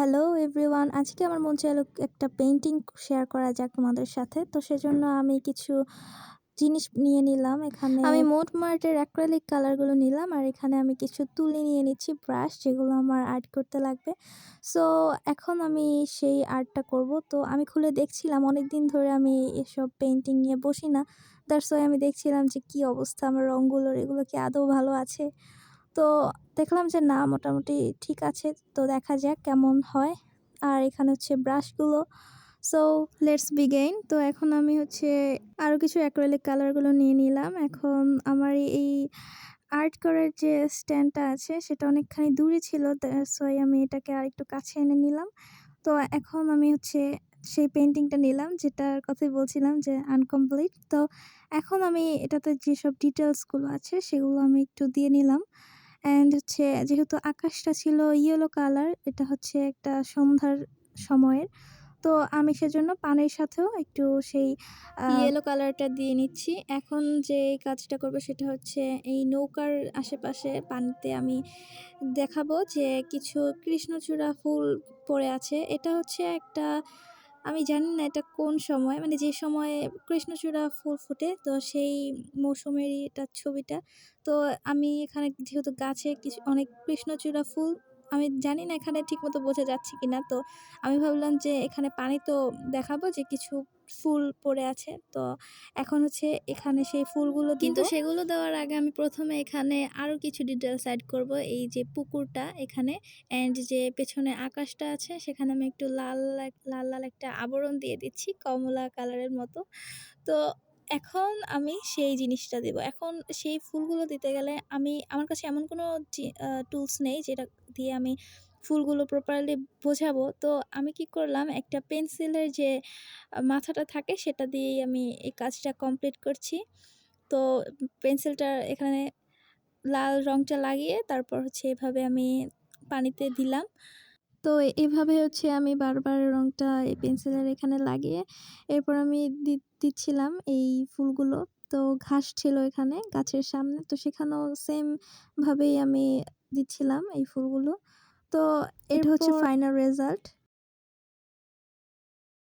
Hello everyone, আজকে আমার মন চাইলো একটা পেইন্টিং শেয়ার করা যাক তোমাদের সাথে। তো সেজন্য আমি কিছু জিনিস নিয়ে নিলাম। এখানে আমি মোটমার্টের অ্যাক্রিলিক কালারগুলো নিলাম, আর এখানে আমি কিছু তুলি নিয়ে নিচ্ছি, ব্রাশ, যেগুলো আমার আর্ট করতে লাগবে। সো এখন আমি সেই আর্টটা করব। তো আমি খুলে দেখছিলাম, অনেক দিন ধরে আমি এসব পেইন্টিং নিয়ে বসি না। দ্যাটস ওয়াই আমি দেখছিলাম যে কী অবস্থা আমার রঙগুলোর, এগুলো কি আদৌ ভালো আছে। তো দেখলাম যে না, মোটামুটি ঠিক আছে। তো দেখা যাক কেমন হয়। আর এখানে হচ্ছে ব্রাশগুলো। So let's begin. তো এখন আমি হচ্ছে আরও কিছু অ্যাক্রিলিক কালারগুলো নিয়ে নিলাম। এখন আমার এই আর্ট করার যে স্ট্যান্ডটা আছে সেটা অনেকখানি দূরে ছিল, দ্যাটস ওয়াই আমি এটাকে আরেকটু কাছে এনে নিলাম। তো এখন আমি হচ্ছে সেই পেইন্টিংটা নিলাম, যেটার কথাই বলছিলাম যে আনকমপ্লিট। তো এখন আমি এটাতে যেসব ডিটেলসগুলো আছে সেগুলো আমি একটু দিয়ে নিলাম। অ্যান্ড হচ্ছে যেহেতু আকাশটা ছিল ইয়েলো কালার, এটা হচ্ছে একটা সন্ধ্যার সময়ের। তো আমি সেজন্য পানির সাথেও একটু সেই ইয়েলো কালারটা দিয়ে নিচ্ছি। এখন যে কাজটা করব সেটা হচ্ছে এই নৌকার আশেপাশে পানিতে আমি দেখাবো যে কিছু কৃষ্ণচূড়া ফুল পড়ে আছে। এটা হচ্ছে একটা, আমি জানি না এটা কোন সময়, মানে যে সময়ে কৃষ্ণচূড়া ফুল ফোটে, তো সেই মৌসুমেরই এটা ছবিটা। তো আমি এখানে যেহেতু গাছে কিছু অনেক কৃষ্ণচূড়া ফুল, আমি জানি না এখানে ঠিকমতো বোঝা যাচ্ছে কিনা। তো আমি ভাবলাম যে এখানে পানি তো দেখাবো যে কিছু ফুল পড়ে আছে। তো এখন হচ্ছে এখানে সেই ফুলগুলো দিব। কিন্তু সেগুলো দেওয়ার আগে আমি প্রথমে এখানে আরও কিছু ডিটেলস অ্যাড করব। এই যে পুকুরটা এখানে, অ্যান্ড যে পেছনে আকাশটা আছে সেখানে আমি একটু লাল লাল একটা আবরণ দিয়ে দিচ্ছি, কমলা কালারের মতো। তো এখন আমি সেই জিনিসটা দেব। এখন সেই ফুলগুলো দিতে গেলে আমার কাছে এমন কোনো টুলস নেই যেটা দিয়ে আমি ফুলগুলো প্রপারলি বোঝাবো। তো আমি কি করলাম, একটা পেন্সিলের যে মাথাটা থাকে সেটা দিয়েই আমি এই কাজটা কমপ্লিট করছি। তো পেন্সিলটা এখানে লাল রঙটা লাগিয়ে তারপর হচ্ছে এভাবে আমি পানিতে দিলাম। তো এভাবে হচ্ছে আমি বারবার রঙটা এই পেন্সিলের এখানে লাগিয়ে এরপর আমি দিচ্ছিলাম এই ফুলগুলো। তো ঘাস ছিল এখানে গাছের সামনে, তো সেখানেও সেম ভাবেই আমি দিচ্ছিলাম এই ফুলগুলো। তো এটা হচ্ছে ফাইনাল রেজাল্ট।